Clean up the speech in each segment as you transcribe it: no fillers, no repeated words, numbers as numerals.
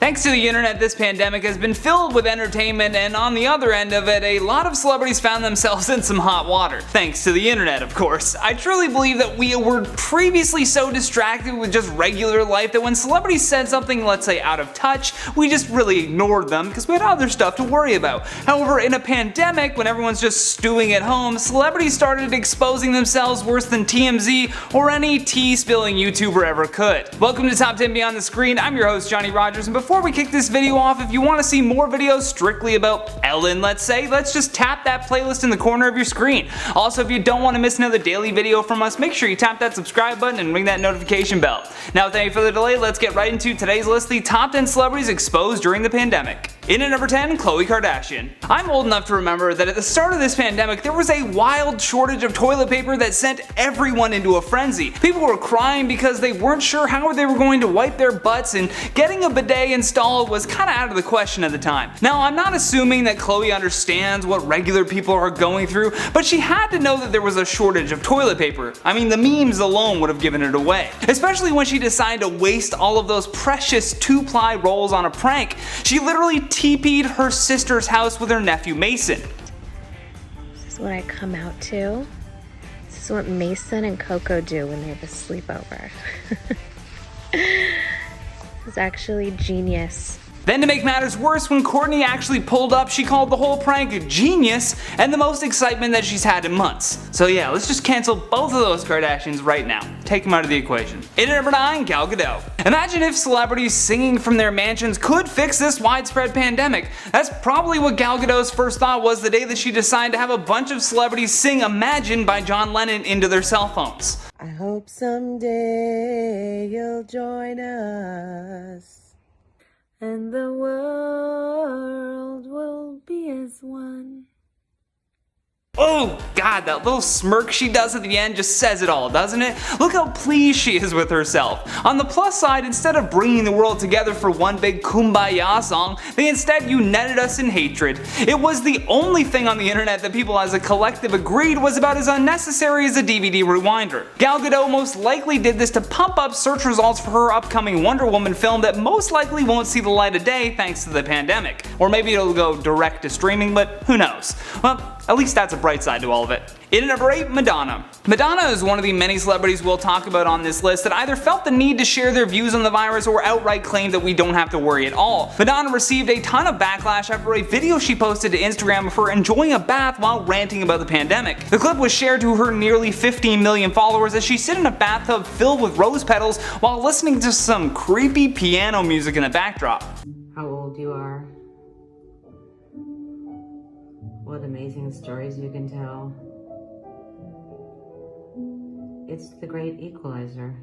Thanks to the internet, this pandemic has been filled with entertainment, and on the other end of it, a lot of celebrities found themselves in some hot water. Thanks to the internet, of course. I truly believe that we were previously so distracted with just regular life that when celebrities said something, let's say out of touch, we just really ignored them because we had other stuff to worry about. However, in a pandemic, when everyone's just stewing at home, celebrities started exposing themselves worse than TMZ or any tea-spilling YouTuber ever could. Welcome to Top 10 Beyond the Screen. I'm your host, Johnny Rogers, and before we kick this video off, if you want to see more videos strictly about Ellen, let's say, let's just tap that playlist in the corner of your screen. Also, if you don't want to miss another daily video from us, make sure you tap that subscribe button and ring that notification bell. Now, without any further delay, let's get right into today's list, the top 10 celebrities exposed during the pandemic. In at number 10, Khloe Kardashian. I'm old enough to remember that at the start of this pandemic, there was a wild shortage of toilet paper that sent everyone into a frenzy. People were crying because they weren't sure how they were going to wipe their butts, and getting a bidet installed was kinda out of the question at the time. Now, I'm not assuming that Khloe understands what regular people are going through, but she had to know that there was a shortage of toilet paper. I mean, the memes alone would have given it away. Especially when she decided to waste all of those precious 2-ply rolls on a prank. She literally TP'd her sister's house with her nephew Mason. This is what I come out to. This is what Mason and Coco do when they have a sleepover. This is actually genius. Then to make matters worse, when Kourtney actually pulled up, she called the whole prank genius and the most excitement that she's had in months. So yeah, let's just cancel both of those Kardashians right now. Take them out of the equation. In at number 9, Gal Gadot. Imagine if celebrities singing from their mansions could fix this widespread pandemic. That's probably what Gal Gadot's first thought was the day that she decided to have a bunch of celebrities sing Imagine by John Lennon into their cell phones. I hope someday you'll join us, and the world will be as one. Oh god, that little smirk she does at the end just says it all, doesn't it? Look how pleased she is with herself. On the plus side, instead of bringing the world together for one big kumbaya song, they instead united us in hatred. It was the only thing on the internet that people as a collective agreed was about as unnecessary as a DVD rewinder. Gal Gadot most likely did this to pump up search results for her upcoming Wonder Woman film that most likely won't see the light of day thanks to the pandemic. Or maybe it'll go direct to streaming, but who knows. Well, at least that's a bright side to all of it. In at number 8, Madonna. Madonna is one of the many celebrities we'll talk about on this list that either felt the need to share their views on the virus or outright claimed that we don't have to worry at all. Madonna received a ton of backlash after a video she posted to Instagram of her enjoying a bath while ranting about the pandemic. The clip was shared to her nearly 15 million followers as she sit in a bathtub filled with rose petals while listening to some creepy piano music in the backdrop. How old you are, what amazing stories you can tell. It's the great equalizer.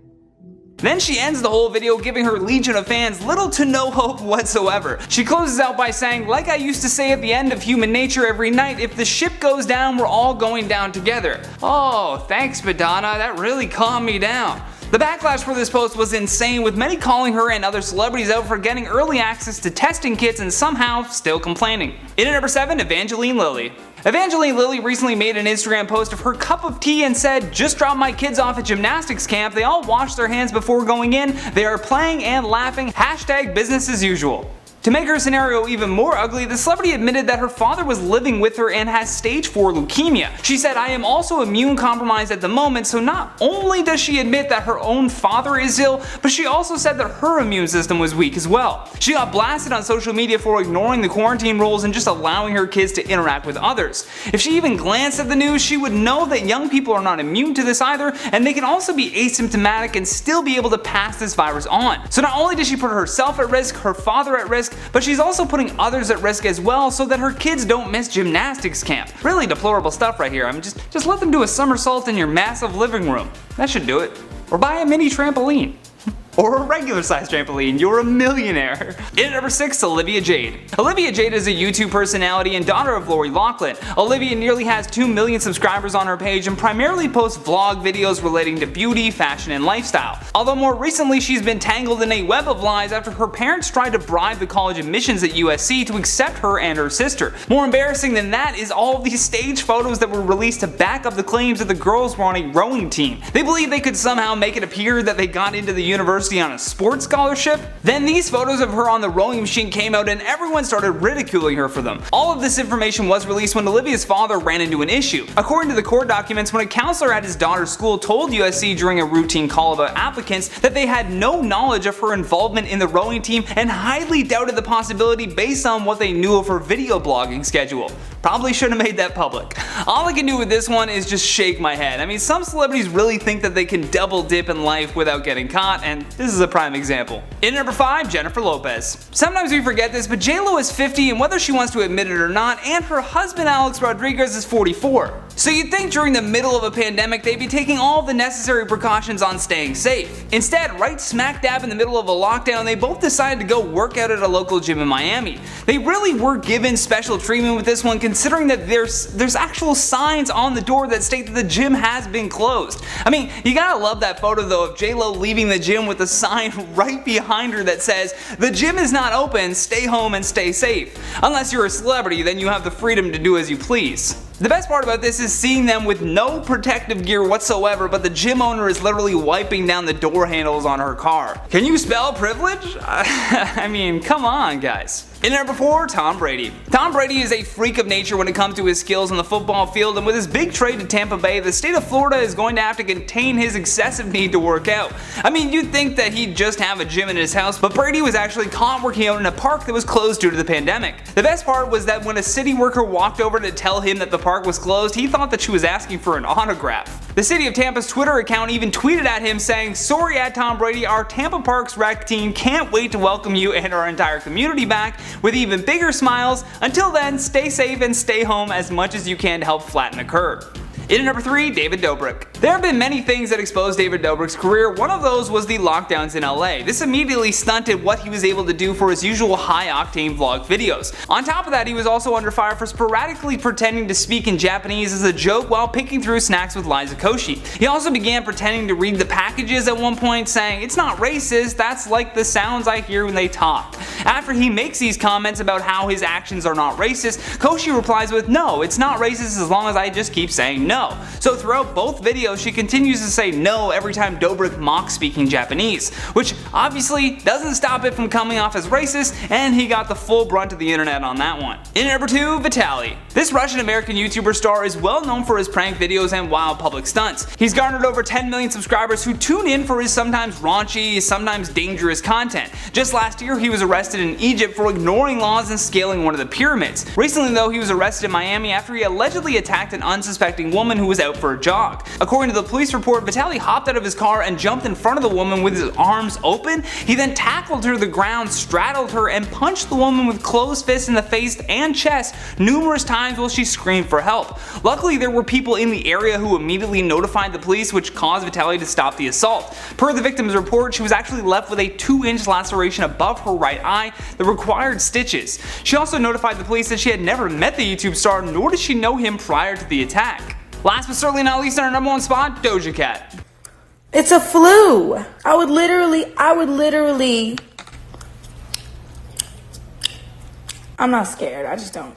Then she ends the whole video giving her legion of fans little to no hope whatsoever. She closes out by saying, like I used to say at the end of Human Nature every night, if the ship goes down, we're all going down together. Oh, thanks Madonna, that really calmed me down. The backlash for this post was insane, with many calling her and other celebrities out for getting early access to testing kits and somehow still complaining. In at number 7, Evangeline Lilly. Evangeline Lilly recently made an Instagram post of her cup of tea and said, just dropped my kids off at gymnastics camp, they all washed their hands before going in, they are playing and laughing, hashtag business as usual. To make her scenario even more ugly, the celebrity admitted that her father was living with her and has stage 4 leukemia. She said, I am also immune compromised at the moment, so not only does she admit that her own father is ill, but she also said that her immune system was weak as well. She got blasted on social media for ignoring the quarantine rules and just allowing her kids to interact with others. If she even glanced at the news, she would know that young people are not immune to this either, and they can also be asymptomatic and still be able to pass this virus on. So not only did she put herself at risk, her father at risk, but she's also putting others at risk as well so that her kids don't miss gymnastics camp. Really deplorable stuff right here. I mean, just let them do a somersault in your massive living room. That should do it. Or buy a mini trampoline. Or a regular size trampoline, you're a millionaire. In at number 6, Olivia Jade. Olivia Jade is a YouTube personality and daughter of Lori Loughlin. Olivia nearly has 2 million subscribers on her page and primarily posts vlog videos relating to beauty, fashion, and lifestyle. Although more recently she's been tangled in a web of lies after her parents tried to bribe the college admissions at USC to accept her and her sister. More embarrassing than that is all of these stage photos that were released to back up the claims that the girls were on a rowing team. They believe they could somehow make it appear that they got into the university university on a sports scholarship. Then these photos of her on the rowing machine came out and everyone started ridiculing her for them. All of this information was released when Olivia's father ran into an issue. According to the court documents, when a counselor at his daughter's school told USC during a routine call about applicants that they had no knowledge of her involvement in the rowing team and highly doubted the possibility based on what they knew of her video blogging schedule. Probably shouldn't have made that public. All I can do with this one is just shake my head. I mean, some celebrities really think that they can double dip in life without getting caught, and this is a prime example. In number 5, Jennifer Lopez. Sometimes we forget this, but J-Lo is 50, and whether she wants to admit it or not, and her husband Alex Rodriguez is 44. So you'd think during the middle of a pandemic they'd be taking all the necessary precautions on staying safe. Instead, right smack dab in the middle of a lockdown, they both decided to go work out at a local gym in Miami. They really were given special treatment with this one, considering that there's actual signs on the door that state that the gym has been closed. I mean, you gotta love that photo though of J-Lo leaving the gym with a sign right behind her that says, "The gym is not open, stay home and stay safe." Unless you're a celebrity, then you have the freedom to do as you please. The best part about this is seeing them with no protective gear whatsoever, but the gym owner is literally wiping down the door handles on her car. Can you spell privilege? I mean, come on guys. In number 4, Tom Brady. Tom Brady is a freak of nature when it comes to his skills on the football field, and with his big trade to Tampa Bay, the state of Florida is going to have to contain his excessive need to work out. I mean, you'd think that he'd just have a gym in his house, but Brady was actually caught working out in a park that was closed due to the pandemic. The best part was that when a city worker walked over to tell him that the park was closed, he thought that she was asking for an autograph. The city of Tampa's Twitter account even tweeted at him saying, "Sorry at Tom Brady, our Tampa Parks rec team can't wait to welcome you and our entire community back with even bigger smiles. Until then, stay safe and stay home as much as you can to help flatten the curve." In number 3, David Dobrik. There have been many things that exposed David Dobrik's career. One of those was the lockdowns in LA. This immediately stunted what he was able to do for his usual high-octane vlog videos. On top of that, he was also under fire for sporadically pretending to speak in Japanese as a joke while picking through snacks with Liza Koshy. He also began pretending to read the packages at one point, saying, "It's not racist, that's like the sounds I hear when they talk." After he makes these comments about how his actions are not racist, Koshy replies with, "No, it's not racist as long as I just keep saying no." So throughout both videos, she continues to say no every time Dobrik mocks speaking Japanese, which obviously doesn't stop it from coming off as racist, and he got the full brunt of the internet on that one. In number 2, Vitaly. This Russian-American YouTuber star is well known for his prank videos and wild public stunts. He's garnered over 10 million subscribers who tune in for his sometimes raunchy, sometimes dangerous content. Just last year, he was arrested in Egypt for ignoring laws and scaling one of the pyramids. Recently though, he was arrested in Miami after he allegedly attacked an unsuspecting woman who was out for a jog. According to the police report, Vitaly hopped out of his car and jumped in front of the woman with his arms open. He then tackled her to the ground, straddled her, and punched the woman with closed fists in the face and chest numerous times while she screamed for help. Luckily, there were people in the area who immediately notified the police, which caused Vitaly to stop the assault. Per the victim's report, she was actually left with a 2-inch laceration above her right eye that required stitches. She also notified the police that she had never met the YouTube star, nor did she know him prior to the attack. Last but certainly not least, on our number 1 spot, Doja Cat. It's a flu. I would literally I'm not scared.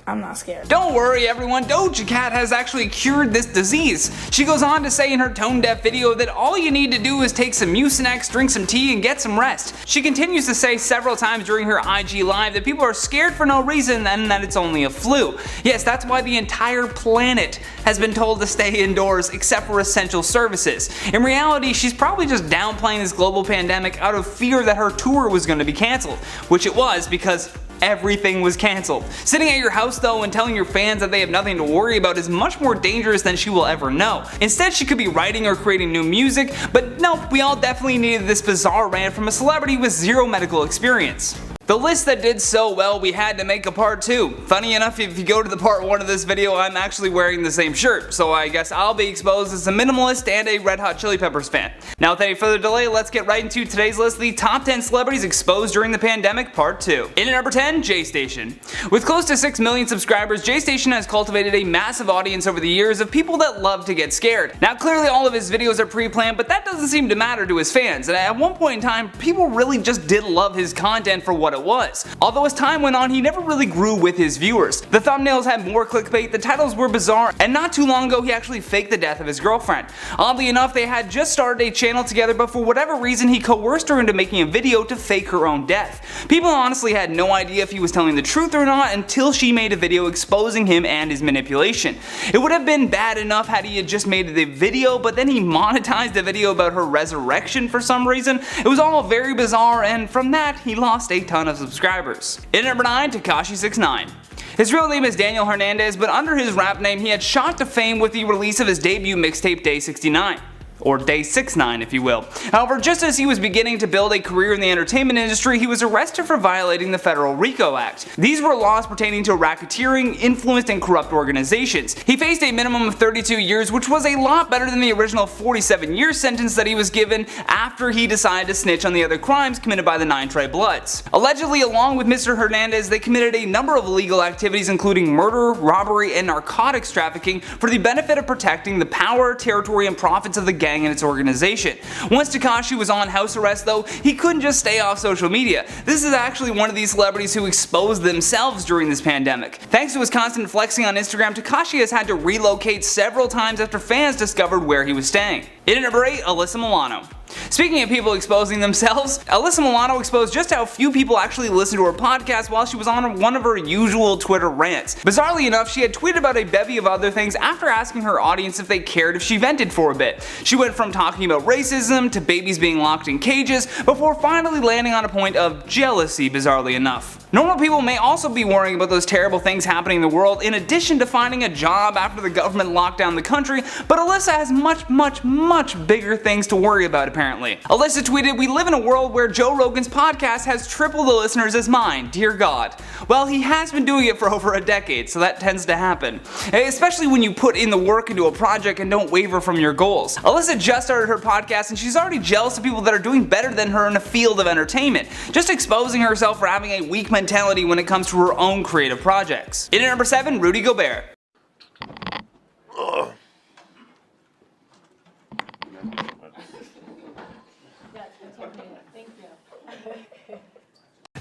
I'm not scared. Don't worry everyone, Doja Cat has actually cured this disease. She goes on to say in her tone deaf video that all you need to do is take some Mucinex, drink some tea, and get some rest. She continues to say several times during her IG live that people are scared for no reason and that it's only a flu. Yes, that's why the entire planet has been told to stay indoors except for essential services. In reality, she's probably just downplaying this global pandemic out of fear that her tour was going to be cancelled, which it was because everything was cancelled. Sitting at your house though and telling your fans that they have nothing to worry about is much more dangerous than she will ever know. Instead, she could be writing or creating new music, but no, we all definitely needed this bizarre rant from a celebrity with zero medical experience. The list that did so well, we had to make a part 2. Funny enough, if you go to the part 1 of this video, I'm actually wearing the same shirt, so I guess I'll be exposed as a minimalist and a Red Hot Chili Peppers fan. Now without any further delay, let's get right into today's list, the top 10 celebrities exposed during the pandemic, part 2. In at number 10, J Station. With close to 6 million subscribers, J Station has cultivated a massive audience over the years of people that love to get scared. Now clearly all of his videos are pre-planned, but that doesn't seem to matter to his fans, and at one point in time, people really just did love his content for what it was. Although as time went on, he never really grew with his viewers. The thumbnails had more clickbait, the titles were bizarre, and not too long ago he actually faked the death of his girlfriend. Oddly enough, they had just started a channel together, but for whatever reason he coerced her into making a video to fake her own death. People honestly had no idea if he was telling the truth or not until she made a video exposing him and his manipulation. It would have been bad enough had he had just made the video, but then he monetized a video about her resurrection for some reason. It was all very bizarre, and from that he lost a ton of subscribers. In number 9, Tekashi69. His real name is Daniel Hernandez, but under his rap name he had shot to fame with the release of his debut mixtape Day 69. Or Day 69 if you will. However, just as he was beginning to build a career in the entertainment industry, he was arrested for violating the Federal RICO Act. These were laws pertaining to racketeering, influenced and corrupt organizations. He faced a minimum of 32 years, which was a lot better than the original 47-year sentence that he was given after he decided to snitch on the other crimes committed by the 9 Trey Bloods. Allegedly, along with Mr. Hernandez, they committed a number of illegal activities including murder, robbery, and narcotics trafficking for the benefit of protecting the power, territory, and profits of the gang and its organization. Once Tekashi was on house arrest though, he couldn't just stay off social media. This is actually one of these celebrities who exposed themselves during this pandemic. Thanks to his constant flexing on Instagram, Tekashi has had to relocate several times after fans discovered where he was staying. In at number 8, Alyssa Milano. Speaking of people exposing themselves, Alyssa Milano exposed just how few people actually listen to her podcast while she was on one of her usual Twitter rants. Bizarrely enough, she had tweeted about a bevy of other things after asking her audience if they cared if she vented for a bit. She went from talking about racism to babies being locked in cages before finally landing on a point of jealousy, bizarrely enough. Normal people may also be worrying about those terrible things happening in the world in addition to finding a job after the government locked down the country, but Alyssa has much bigger things to worry about apparently. Alyssa tweeted, "We live in a world where Joe Rogan's podcast has triple the listeners as mine, dear God." Well, he has been doing it for over a decade, so that tends to happen. Especially when you put in the work into a project and don't waver from your goals. Alyssa just started her podcast and she's already jealous of people that are doing better than her in the field of entertainment, just exposing herself for having a weak mentality when it comes to her own creative projects. In at number 7, Rudy Gobert.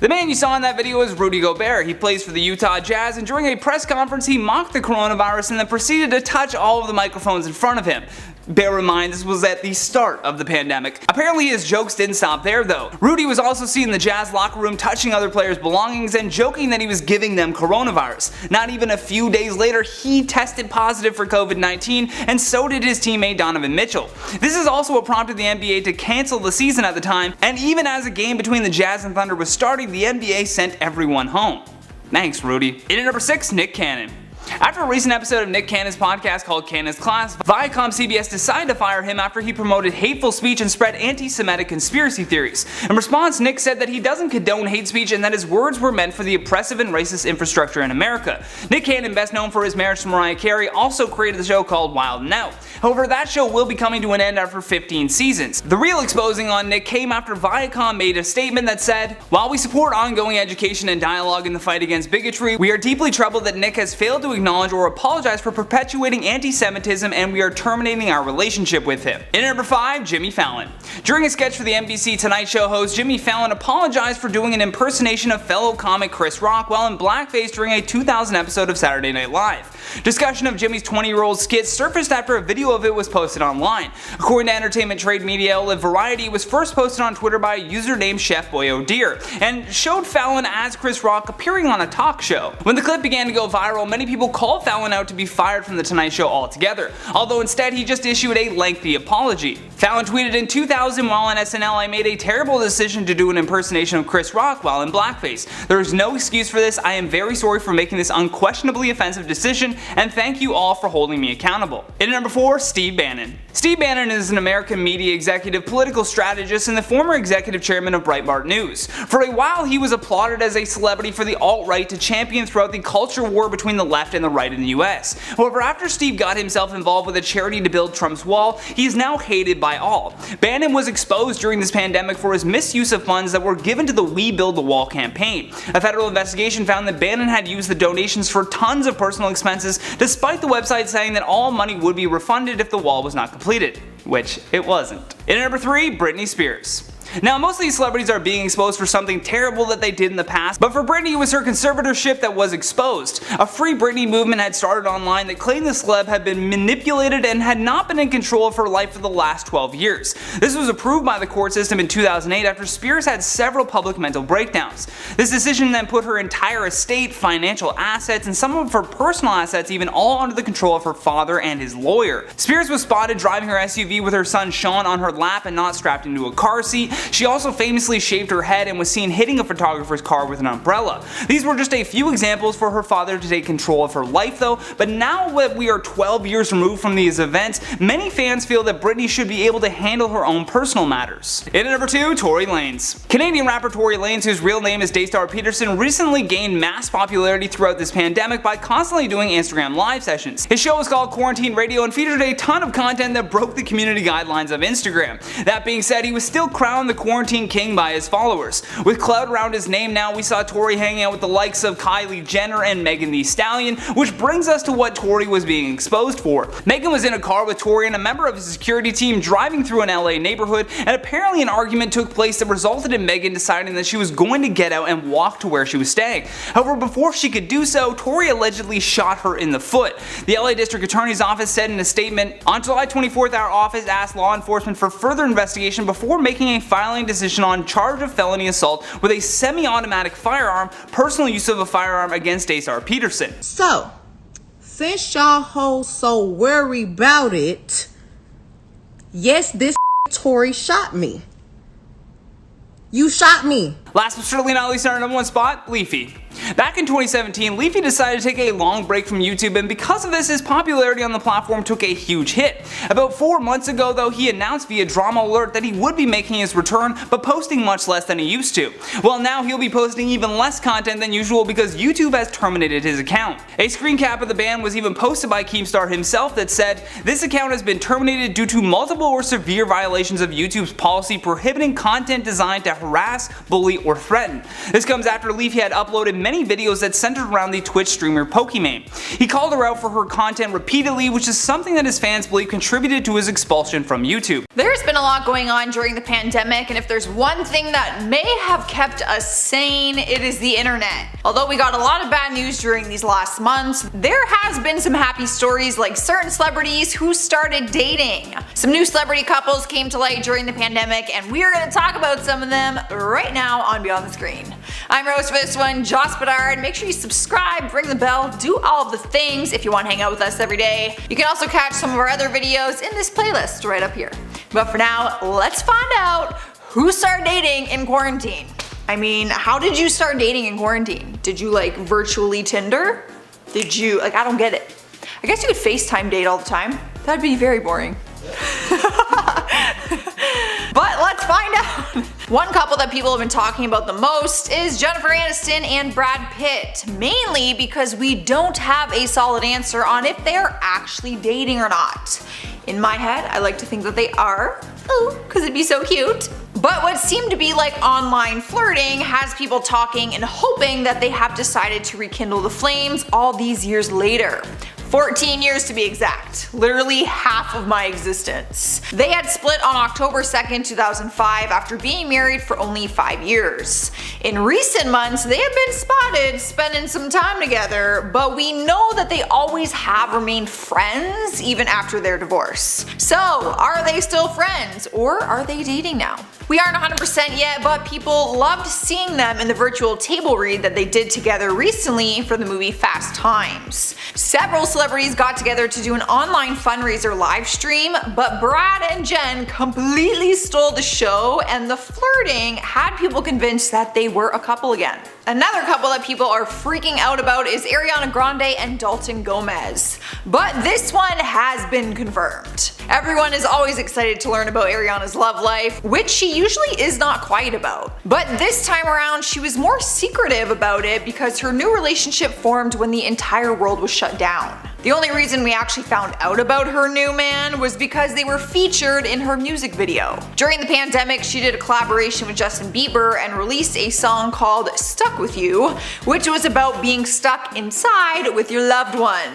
The man you saw in that video is Rudy Gobert. He plays for the Utah Jazz, and during a press conference he mocked the coronavirus and then proceeded to touch all of the microphones in front of him. Bear in mind, this was at the start of the pandemic. Apparently his jokes didn't stop there though. Rudy was also seen in the Jazz locker room touching other players' belongings and joking that he was giving them coronavirus. Not even a few days later, he tested positive for COVID-19, and so did his teammate Donovan Mitchell. This is also what prompted the NBA to cancel the season at the time, and even as a game between the Jazz and Thunder was starting, the NBA sent everyone home. Thanks, Rudy. In at number 6, Nick Cannon. After a recent episode of Nick Cannon's podcast called Cannon's Class, Viacom CBS decided to fire him after he promoted hateful speech and spread anti-Semitic conspiracy theories. In response, Nick said that he doesn't condone hate speech and that his words were meant for the oppressive and racist infrastructure in America. Nick Cannon, best known for his marriage to Mariah Carey, also created the show called Wild 'N Out. However, that show will be coming to an end after 15 seasons. The real exposing on Nick came after Viacom made a statement that said, "While we support ongoing education and dialogue in the fight against bigotry, we are deeply troubled that Nick has failed to acknowledge or apologize for perpetuating anti-Semitism, and we are terminating our relationship with him." In at number 5, Jimmy Fallon. During a sketch for the NBC Tonight Show host, Jimmy Fallon apologized for doing an impersonation of fellow comic Chris Rock while in blackface during a 2000 episode of Saturday Night Live. Discussion of Jimmy's 20-year-old skit surfaced after a video of it was posted online. According to entertainment trade media outlet Variety, it was first posted on Twitter by a user named Chef Boy O'Dear, and showed Fallon as Chris Rock appearing on a talk show. When the clip began to go viral, many people called Fallon out to be fired from the Tonight Show altogether, although instead he just issued a lengthy apology. Fallon tweeted, "In 2000 while on SNL I made a terrible decision to do an impersonation of Chris Rock while in blackface. There is no excuse for this. I am very sorry for making this unquestionably offensive decision, and thank you all for holding me accountable." In at number 4, Steve Bannon. Steve Bannon is an American media executive, political strategist, and the former executive chairman of Breitbart News. For a while he was applauded as a celebrity for the alt-right to champion throughout the culture war between the left and the right in the US. However, after Steve got himself involved with a charity to build Trump's wall, he is now hated by all. Bannon was exposed during this pandemic for his misuse of funds that were given to the We Build the Wall campaign. A federal investigation found that Bannon had used the donations for tons of personal expenses, despite the website saying that all money would be refunded if the wall was not completed, which it wasn't. In at number 3, Britney Spears. Now, most of these celebrities are being exposed for something terrible that they did in the past, but for Britney it was her conservatorship that was exposed. A Free Britney movement had started online that claimed the celeb had been manipulated and had not been in control of her life for the last 12 years. This was approved by the court system in 2008 after Spears had several public mental breakdowns. This decision then put her entire estate, financial assets, and some of her personal assets even all under the control of her father and his lawyer. Spears was spotted driving her SUV with her son Sean on her lap and not strapped into a car seat. She also famously shaved her head and was seen hitting a photographer's car with an umbrella. These were just a few examples for her father to take control of her life though, but now that we are 12 years removed from these events, many fans feel that Britney should be able to handle her own personal matters. In at number 2, Tory Lanez. Canadian rapper Tory Lanez, whose real name is Daystar Peterson, recently gained mass popularity throughout this pandemic by constantly doing Instagram live sessions. His show was called Quarantine Radio and featured a ton of content that broke the community guidelines of Instagram. That being said, he was still crowned the quarantine king by his followers. With clout around his name now, we saw Tory hanging out with the likes of Kylie Jenner and Megan Thee Stallion, which brings us to what Tory was being exposed for. Megan was in a car with Tory and a member of his security team driving through an LA neighborhood, and apparently an argument took place that resulted in Megan deciding that she was going to get out and walk to where she was staying. However, before she could do so, Tory allegedly shot her in the foot. The LA District Attorney's Office said in a statement, "On July 24th, our office asked law enforcement for further investigation before making a filing decision on charge of felony assault with a semi-automatic firearm, personal use of a firearm against Daystar Peterson." So, since y'all hoes so worried about it, yes, this Tory shot me. You shot me. Last but certainly not least, on our number 1 spot, Leafy. Back in 2017, Leafy decided to take a long break from YouTube, and because of this, his popularity on the platform took a huge hit. About 4 months ago though, he announced via Drama Alert that he would be making his return, but posting much less than he used to. Well, now he'll be posting even less content than usual because YouTube has terminated his account. A screen cap of the ban was even posted by Keemstar himself that said, "This account has been terminated due to multiple or severe violations of YouTube's policy prohibiting content designed to harass, bully, or threaten." This comes after Leafy had uploaded many videos that centered around the Twitch streamer Pokimane. He called her out for her content repeatedly, which is something that his fans believe contributed to his expulsion from YouTube. There's been a lot going on during the pandemic, and if there's one thing that may have kept us sane, it is the internet. Although we got a lot of bad news during these last months, there has been some happy stories like certain celebrities who started dating. Some new celebrity couples came to light during the pandemic, and we are going to talk about some of them right now on Beyond the Screen. I'm your host for this one, Joss Bedard. Make sure you subscribe, ring the bell, do all of the things if you want to hang out with us every day. You can also catch some of our other videos in this playlist right up here. But for now, let's find out who started dating in quarantine. I mean, how did you start dating in quarantine? Did you like virtually Tinder? Did you, like, I don't get it. I guess you could FaceTime date all the time. That'd be very boring. But let's find out. One couple that people have been talking about the most is Jennifer Aniston and Brad Pitt, mainly because we don't have a solid answer on if they are actually dating or not. In my head, I like to think that they are, because it'd be so cute. But what seemed to be like online flirting has people talking and hoping that they have decided to rekindle the flames all these years later. 14 years to be exact, literally half of my existence. They had split on October 2nd, 2005 after being married for only 5 years. In recent months, they have been spotted spending some time together, but we know that they always have remained friends even after their divorce. So, are they still friends or are they dating now? We aren't 100% yet, but people loved seeing them in the virtual table read that they did together recently for the movie Fast Times. Several celebrities got together to do an online fundraiser live stream, but Brad and Jen completely stole the show, and the flirting had people convinced that they were a couple again. Another couple that people are freaking out about is Ariana Grande and Dalton Gomez. But this one has been confirmed. Everyone is always excited to learn about Ariana's love life, which she usually is not quiet about. But this time around, she was more secretive about it because her new relationship formed when the entire world was shut down. The only reason we actually found out about her new man was because they were featured in her music video. During the pandemic, she did a collaboration with Justin Bieber and released a song called Stuck With You, which was about being stuck inside with your loved one.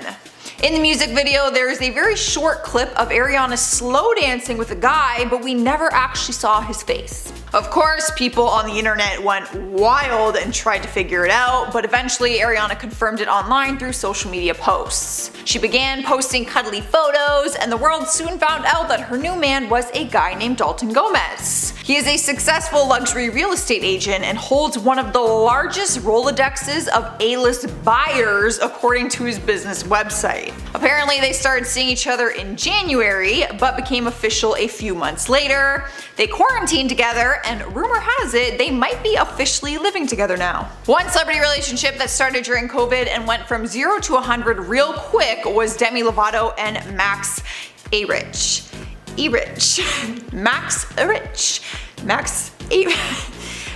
In the music video, there is a very short clip of Ariana slow dancing with a guy, but we never actually saw his face. Of course, people on the internet went wild and tried to figure it out, but eventually Ariana confirmed it online through social media posts. She began posting cuddly photos, and the world soon found out that her new man was a guy named Dalton Gomez. He is a successful luxury real estate agent and holds one of the largest Rolodexes of A-list buyers according to his business website. Apparently they started seeing each other in January, but became official a few months later. They quarantined together, and rumor has it they might be officially living together now. One celebrity relationship that started during COVID and went from 0 to 100 real quick was Demi Lovato and Max A-Rich.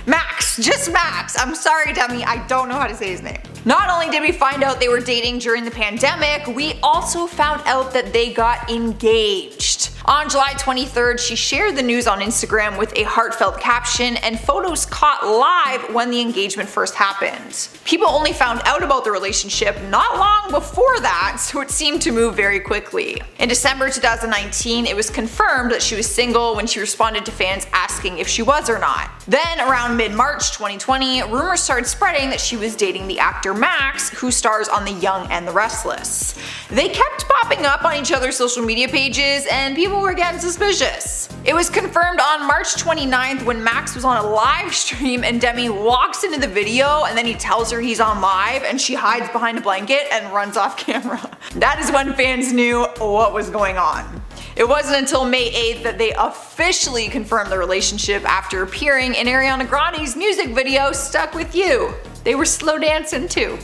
Max, just Max. I'm sorry, Demi, I don't know how to say his name. Not only did we find out they were dating during the pandemic, we also found out that they got engaged. On July 23rd, she shared the news on Instagram with a heartfelt caption and photos caught live when the engagement first happened. People only found out about the relationship not long before that, so it seemed to move very quickly. In December 2019, it was confirmed that she was single when she responded to fans asking if she was or not. Then, around mid-March 2020, rumors started spreading that she was dating the actor Max, who stars on The Young and the Restless. They kept popping up on each other's social media pages, and people were getting suspicious. It was confirmed on March 29th when Max was on a live stream and Demi walks into the video and then he tells her he's on live and she hides behind a blanket and runs off camera. That is when fans knew what was going on. It wasn't until May 8th that they officially confirmed the relationship after appearing in Ariana Grande's music video Stuck With You. They were slow dancing too.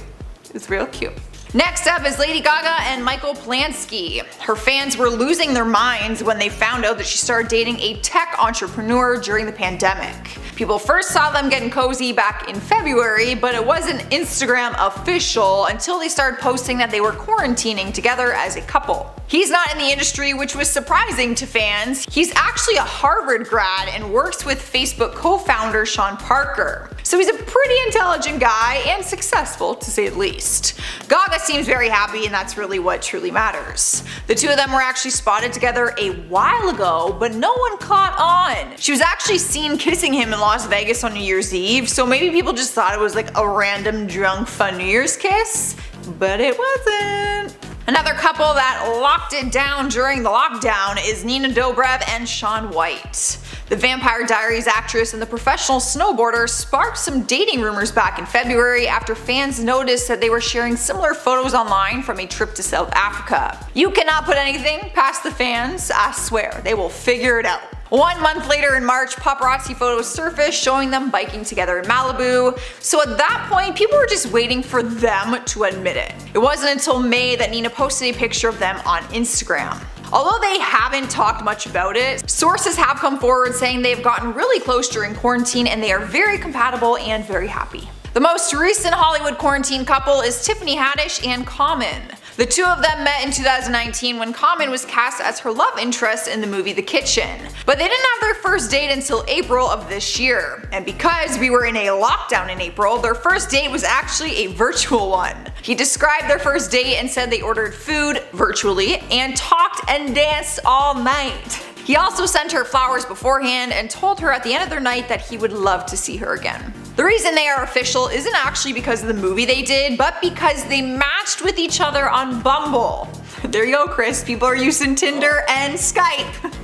It was real cute. Next up is Lady Gaga and Michael Plansky. Her fans were losing their minds when they found out that she started dating a tech entrepreneur during the pandemic. People first saw them getting cozy back in February, but it wasn't Instagram official until they started posting that they were quarantining together as a couple. He's not in the industry, which was surprising to fans. He's actually a Harvard grad and works with Facebook co-founder Sean Parker. So he's a pretty intelligent guy and successful, to say the least. Gaga seems very happy, and that's really what truly matters. The two of them were actually spotted together a while ago, but no one caught on. She was actually seen kissing him in Las Vegas on New Year's Eve, so maybe people just thought it was like a random drunk fun New Year's kiss, but it wasn't. Another couple that locked it down during the lockdown is Nina Dobrev and Shaun White. The Vampire Diaries actress and the professional snowboarder sparked some dating rumors back in February after fans noticed that they were sharing similar photos online from a trip to South Africa. You cannot put anything past the fans, I swear, they will figure it out. 1 month later in March, paparazzi photos surfaced showing them biking together in Malibu, so at that point people were just waiting for them to admit it. It wasn't until May that Nina posted a picture of them on Instagram. Although they haven't talked much about it, sources have come forward saying they've gotten really close during quarantine and they are very compatible and very happy. The most recent Hollywood quarantine couple is Tiffany Haddish and Common. The two of them met in 2019 when Common was cast as her love interest in the movie The Kitchen. But they didn't have their first date until April of this year. And because we were in a lockdown in April, their first date was actually a virtual one. He described their first date and said they ordered food virtually and talked and danced all night. He also sent her flowers beforehand and told her at the end of their night that he would love to see her again. The reason they are official isn't actually because of the movie they did, but because they matched with each other on Bumble. There you go, Chris. People are using Tinder and Skype.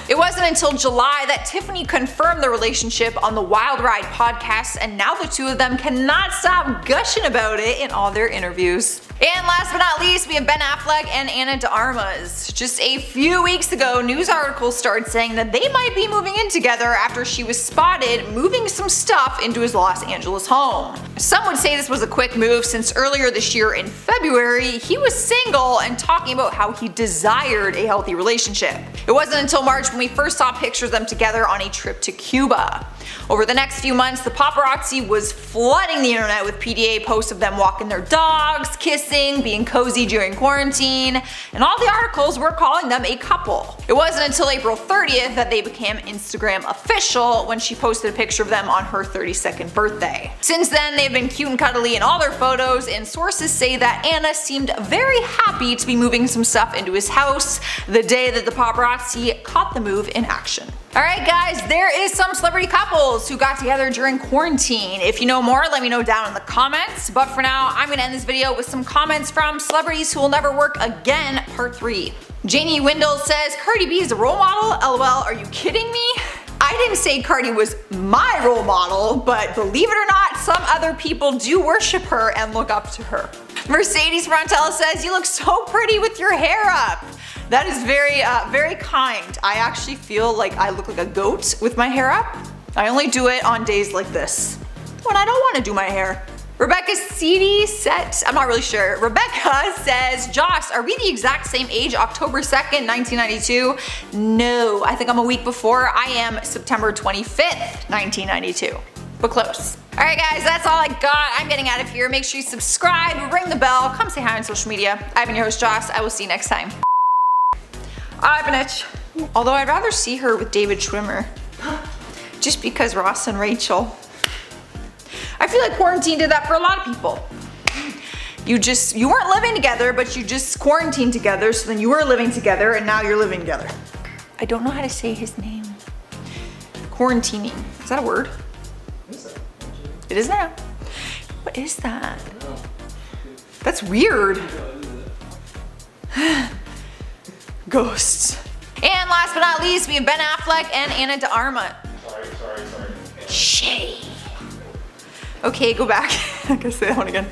It wasn't until July that Tiffany confirmed the relationship on the Wild Ride podcast, and now the two of them cannot stop gushing about it in all their interviews. And last but not least, we have Ben Affleck and Ana de Armas. Just a few weeks ago, news articles started saying that they might be moving in together after she was spotted moving some stuff into his Los Angeles home. Some would say this was a quick move since earlier this year in February, he was single and talking about how he desired a healthy relationship. It wasn't until March when we first saw pictures of them together on a trip to Cuba. Over the next few months, the paparazzi was flooding the internet with PDA posts of them walking their dogs, kissing, being cozy during quarantine, and all the articles were calling them a couple. It wasn't until April 30th that they became Instagram official when she posted a picture of them on her 32nd birthday. Since then, they've been cute and cuddly in all their photos, and sources say that Anna seemed very happy to be moving some stuff into his house the day that the paparazzi paparazzi caught the move in action. Alright guys, there is some celebrity couples who got together during quarantine. If you know more, let me know down in the comments. But for now, I'm gonna end this video with some comments from celebrities who will never work again, part 3. Janie Windle says, Cardi B is a role model? LOL, are you kidding me? I didn't say Cardi was my role model, but believe it or not, some other people do worship her and look up to her. Mercedes Frontella says, you look so pretty with your hair up. That is very kind. I actually feel like I look like a goat with my hair up. I only do it on days like this, when I don't want to do my hair. Rebecca Seedy set, I'm not really sure. Rebecca says, Joss, are we the exact same age, October 2nd, 1992? No, I think I'm a week before. I am September 25th, 1992. But close. Alright guys, that's all I got. I'm getting out of here. Make sure you subscribe, ring the bell, come say hi on social media. I've been your host, Joss. I will see you next time. I've been itch. Although I'd rather see her with David Schwimmer. Just because Ross and Rachel. I feel like quarantine did that for a lot of people. You weren't living together, but you just quarantined together, so then you were living together and now you're living together. I don't know how to say his name. Quarantining. Is that a word? It is now. What is that? That's weird. Ghosts. And last but not least, we have Ben Affleck and Ana de Armas. Sorry. Shay. Okay, go back. I gotta say that one again.